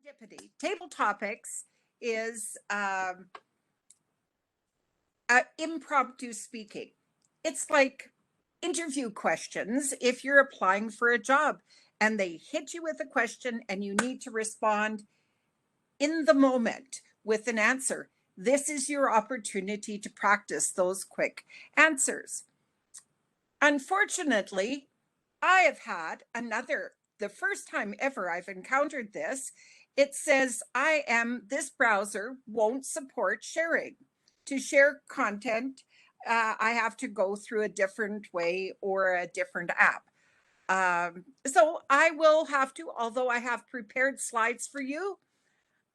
serendipity. Table topics is impromptu speaking. It's like interview questions if you're applying for a job and they hit you with a question and you need to respond in the moment with an answer. This is your opportunity to practice those quick answers. Unfortunately, I have had the first time ever I've encountered this. It says this browser won't support sharing. To share content, I have to go through a different way or a different app. So I will have to, although I have prepared slides for you,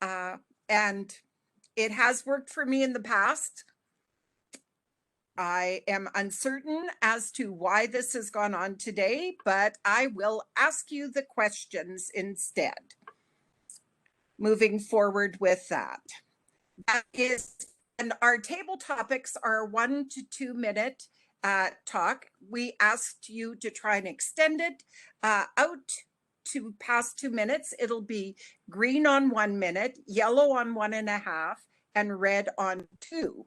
and it has worked for me in the past. I am uncertain as to why this has gone on today, but I will ask you the questions instead. Moving forward with that. And our table topics are 1 to 2 minute talk. We asked you to try and extend it out to past 2 minutes. It'll be green on 1 minute, yellow on 1.5, and red on 2.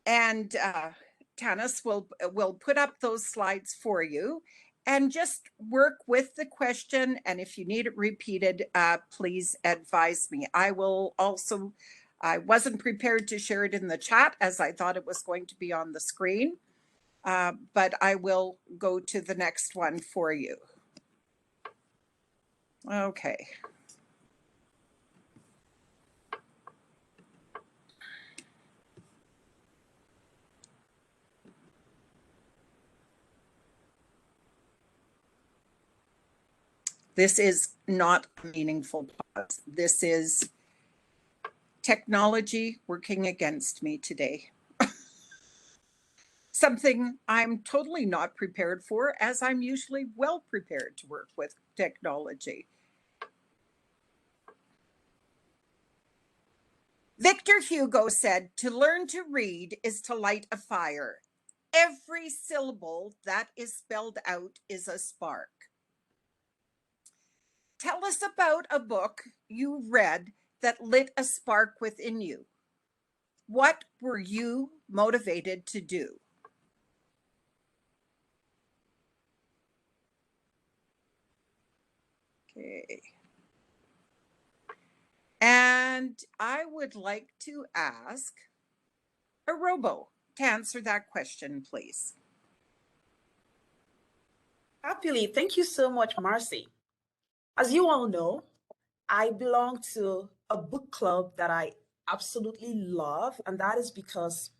And Tanis will put up those slides for you and just work with the question. And if you need it repeated, please advise me. I wasn't prepared to share it in the chat as I thought it was going to be on the screen, but I will go to the next one for you. Okay. This is not a meaningful pause. This is technology working against me today. Something I'm totally not prepared for, as I'm usually well prepared to work with technology. Victor Hugo said, "To learn to read is to light a fire. Every syllable that is spelled out is a spark." Tell us about a book you read that lit a spark within you. What were you motivated to do? Okay. And I would like to ask a robo to answer that question, please. Happily. Thank you so much, Marcy. As you all know, I belong to a book club that I absolutely love, and that is because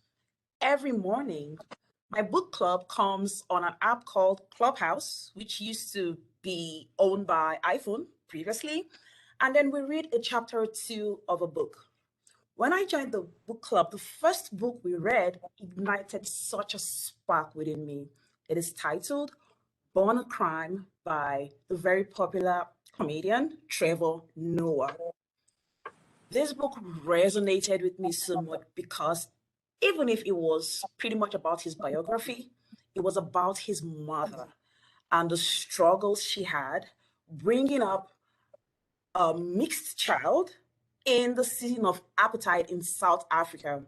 every morning my book club comes on an app called Clubhouse, which used to be owned by iPhone previously, and then we read a chapter or two of a book. When I joined the book club, the first book we read ignited such a spark within me. It is titled Born a Crime by the very popular comedian Trevor Noah. This book resonated with me so much because even if it was pretty much about his biography, it was about his mother and the struggles she had bringing up a mixed child in the season of apartheid in South Africa.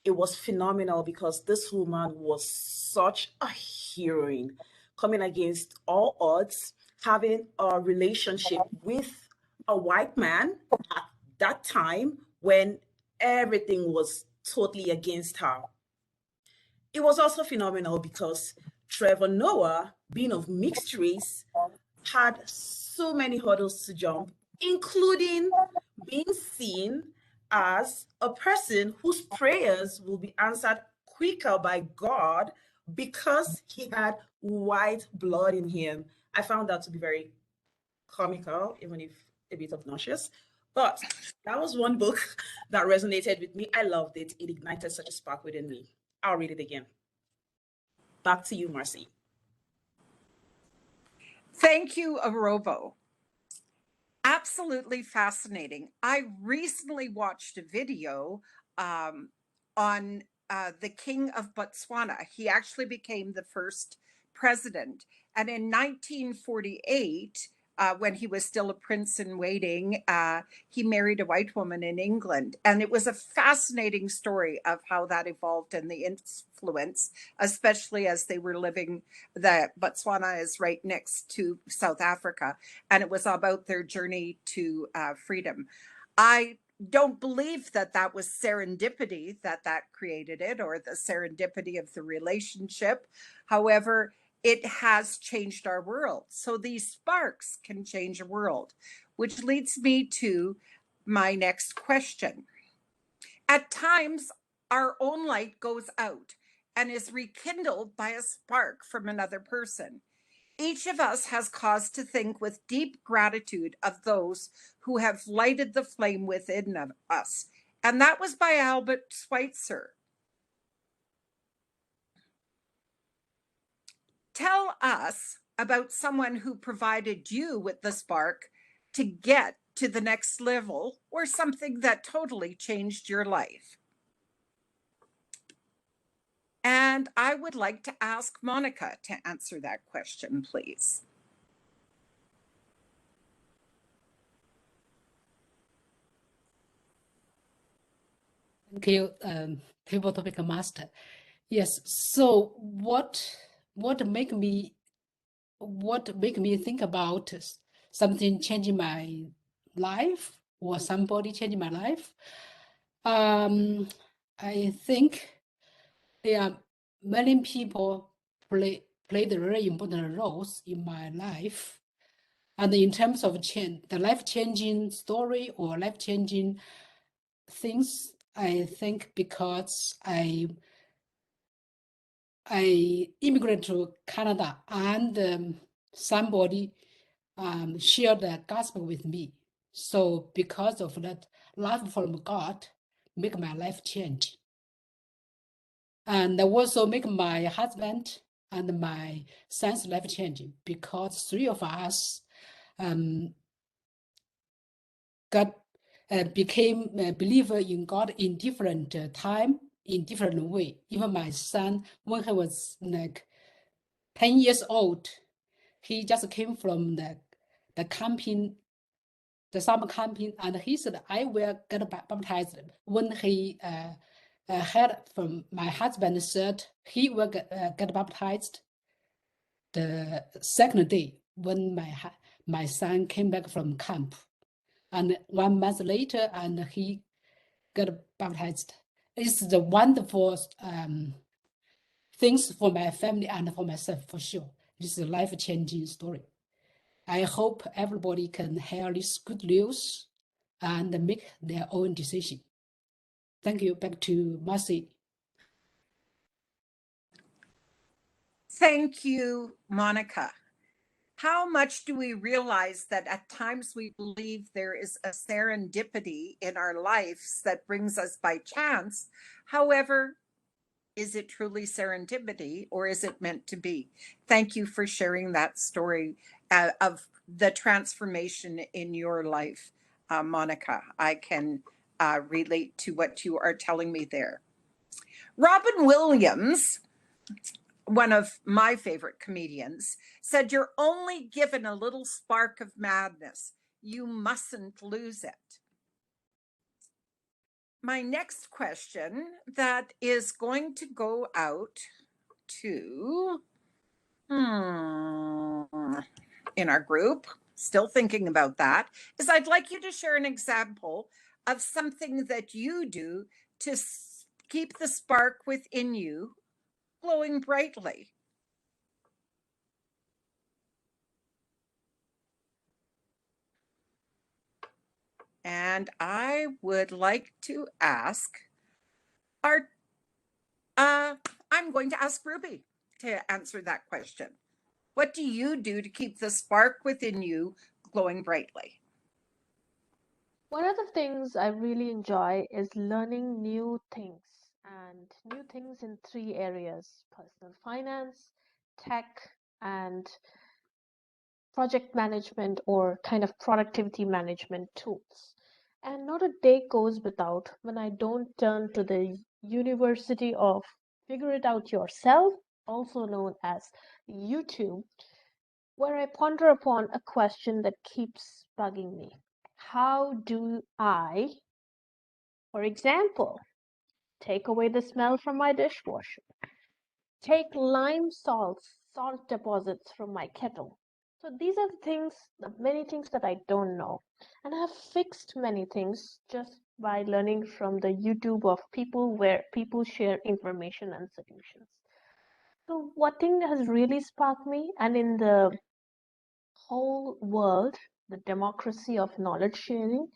It was phenomenal because this woman was such a heroine, coming against all odds, having a relationship with a white man at that time when everything was totally against her. It was also phenomenal because Trevor Noah, being of mixed race, had so many hurdles to jump, including being seen as a person whose prayers will be answered quicker by God because he had white blood in him. I found that to be very comical, even if a bit obnoxious. But that was one book that resonated with me. I loved it. It ignited such a spark within me. I'll read it again. Back to you, Marcy. Thank you, Arobo. Absolutely fascinating. I recently watched a video on the King of Botswana. He actually became the first president. And in 1948, when he was still a prince in waiting, he married a white woman in England. And it was a fascinating story of how that evolved and the influence, especially as they were living, Botswana is right next to South Africa. And it was about their journey to freedom. I don't believe that that was serendipity that created it, or the serendipity of the relationship. However, it has changed our world. So these sparks can change a world, which leads me to my next question. At times, our own light goes out and is rekindled by a spark from another person. Each of us has cause to think with deep gratitude of those who have lighted the flame within us. And that was by Albert Schweitzer. Tell us about someone who provided you with the spark to get to the next level, or something that totally changed your life. And I would like to ask Monica to answer that question, please. Thank you, Table Topic Master. Yes. So what make me think about something changing my life or somebody changing my life? I think there are many people played very important roles in my life. And in terms of change, the life-changing story or life-changing things, I think because I immigrated to Canada, and somebody shared the gospel with me. So because of that love from God, make my life change. And also make my husband and my son's life changing, because three of us became a believer in God in different time, in different way. Even my son, when he was like 10 years old, he just came from the camping, the summer camping, and he said, I will get baptized. When he heard from my husband said he will get baptized the second day when my son came back from camp. And 1 month later, and he got baptized. It's the wonderful things for my family and for myself, for sure. This is a life-changing story. I hope everybody can hear this good news and make their own decision. Thank you. Back to Marcy. Thank you, Monica. How much do we realize that at times we believe there is a serendipity in our lives that brings us by chance? However, is it truly serendipity, or is it meant to be? Thank you for sharing that story of the transformation in your life, Monica. I can relate to what you are telling me there. Robin Williams, one of my favorite comedians, said, "You're only given a little spark of madness. You mustn't lose it." My next question that is going to go out to in our group, still thinking about that, is I'd like you to share an example of something that you do to keep the spark within you glowing brightly. And I would like to ask I'm going to ask Ruby to answer that question. What do you do to keep the spark within you glowing brightly? One of the things I really enjoy is learning new things, and new things in three areas: personal finance, tech, and project management, or kind of productivity management tools. And not a day goes without when I don't turn to the University of Figure It Out Yourself, also known as YouTube, where I ponder upon a question that keeps bugging me. How do I, for example, take away the smell from my dishwasher? Take salt deposits from my kettle. So these are the things, the many things that I don't know. And I have fixed many things just by learning from the YouTube of people where people share information and solutions. So what thing has really sparked me, and in the whole world, the democracy of knowledge sharing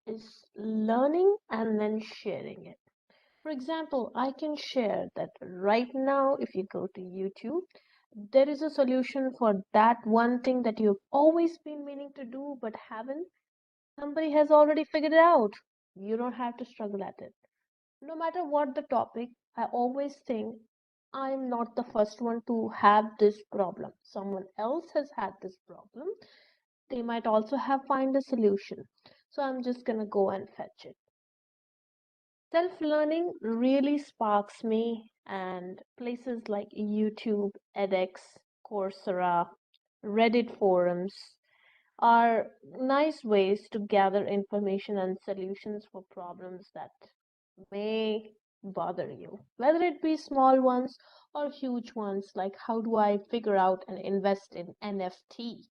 is learning and then sharing it. For example, I can share that right now, if you go to YouTube, there is a solution for that one thing that you've always been meaning to do but haven't. Somebody has already figured it out. You don't have to struggle at it. No matter what the topic, I always think I'm not the first one to have this problem. Someone else has had this problem. They might also have find a solution. So I'm just gonna go and fetch it. Self-learning really sparks me, and places like YouTube, edX, Coursera, Reddit forums are nice ways to gather information and solutions for problems that may bother you, whether it be small ones or huge ones, like how do I figure out and invest in NFT?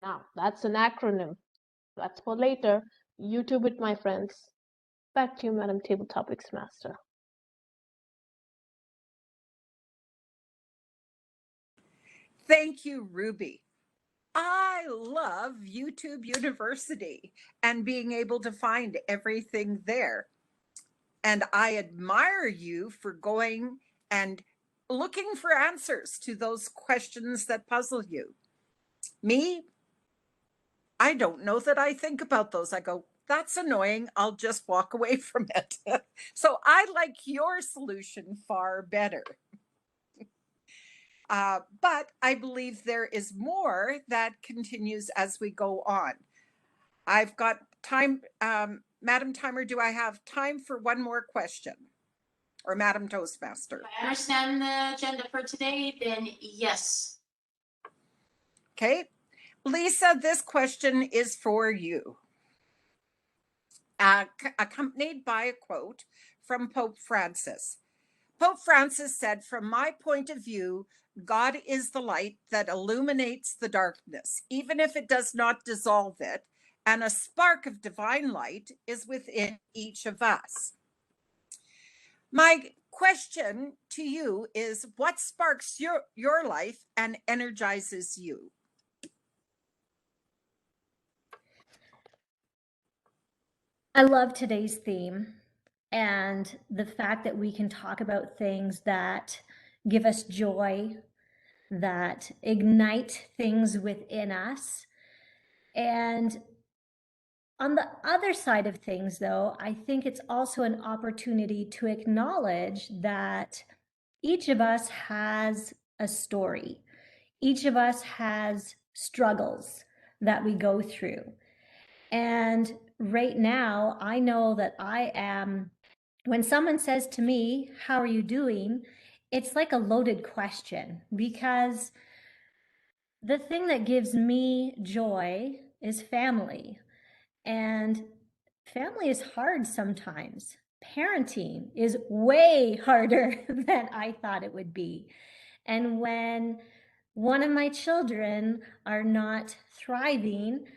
Now, that's an acronym. That's for later. YouTube it, my friends. Back to you, Madam Table Topics Master. Thank you, Ruby. I love YouTube University and being able to find everything there. And I admire you for going and looking for answers to those questions that puzzle you. Me, I don't know that I think about those. I go, that's annoying. I'll just walk away from it. So I like your solution far better. But I believe there is more that continues as we go on. I've got time. Madam Timer, do I have time for one more question? Or Madam Toastmaster? If I understand the agenda for today, then yes. Okay. Lisa, this question is for you. Accompanied by a quote from Pope Francis. Pope Francis said, "From my point of view, God is the light that illuminates the darkness, even if it does not dissolve it, and a spark of divine light is within each of us." My question to you is, what sparks your life and energizes you? I love today's theme and the fact that we can talk about things that give us joy, that ignite things within us. And on the other side of things, though, I think it's also an opportunity to acknowledge that each of us has a story. Each of us has struggles that we go through. And right now, I know that I am, when someone says to me, "How are you doing?" it's like a loaded question, because the thing that gives me joy is family. And family is hard sometimes. Parenting is way harder than I thought it would be. And when one of my children are not thriving,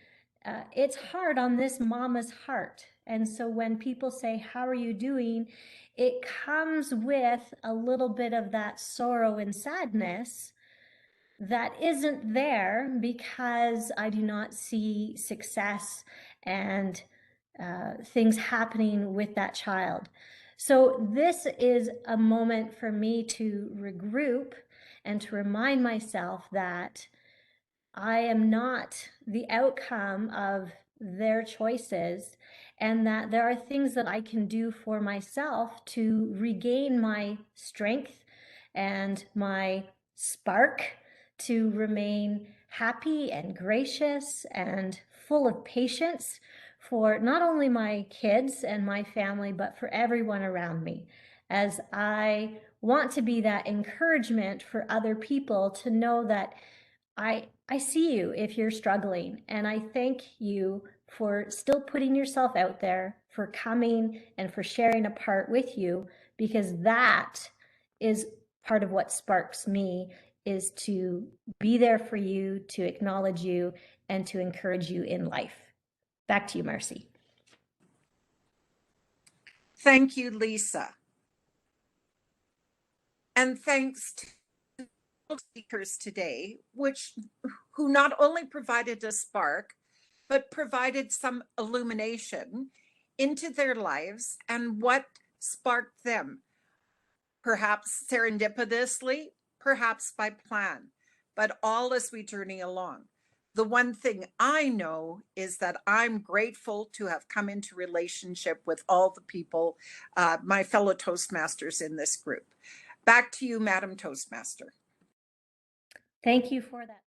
it's hard on this mama's heart. And so when people say, "How are you doing?" it comes with a little bit of that sorrow and sadness that isn't there because I do not see success and things happening with that child. So this is a moment for me to regroup and to remind myself that I am not the outcome of their choices, and that there are things that I can do for myself to regain my strength and my spark to remain happy and gracious and full of patience for not only my kids and my family, but for everyone around me, as I want to be that encouragement for other people to know that I see you if you're struggling, and I thank you for still putting yourself out there, for coming and for sharing a part with you, because that is part of what sparks me, is to be there for you, to acknowledge you, and to encourage you in life. Back to you, Marcy. Thank you, Lisa. And thanks to speakers today, who not only provided a spark, but provided some illumination into their lives and what sparked them, perhaps serendipitously, perhaps by plan, but all as we journey along. The one thing I know is that I'm grateful to have come into relationship with all the people, my fellow Toastmasters in this group. Back to you, Madam Toastmaster. Thank you for that.